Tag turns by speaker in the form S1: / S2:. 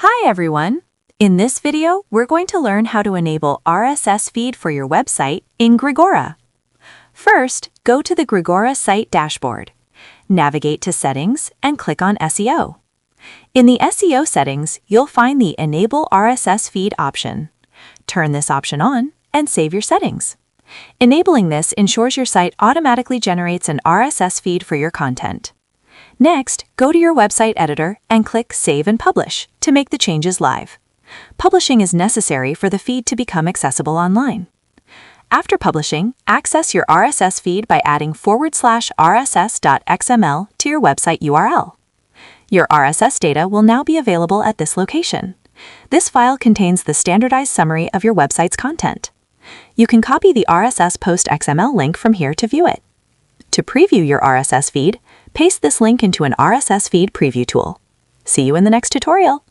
S1: Hi everyone! In this video, we're going to learn how to enable RSS feed for your website in Grigora. First, go to the Grigora site dashboard. Navigate to Settings and click on SEO. In the SEO settings, you'll find the Enable RSS Feed option. Turn this option on and save your settings. Enabling this ensures your site automatically generates an RSS feed for your content. Next, go to your website editor and click Save and Publish to make the changes live. Publishing is necessary for the feed to become accessible online. After publishing, access your RSS feed by adding /rss.xml to your website URL. Your RSS data will now be available at this location. This file contains the standardized summary of your website's content. You can copy the RSS post XML link from here to view it. To preview your RSS feed, paste this link into an RSS feed preview tool. See you in the next tutorial.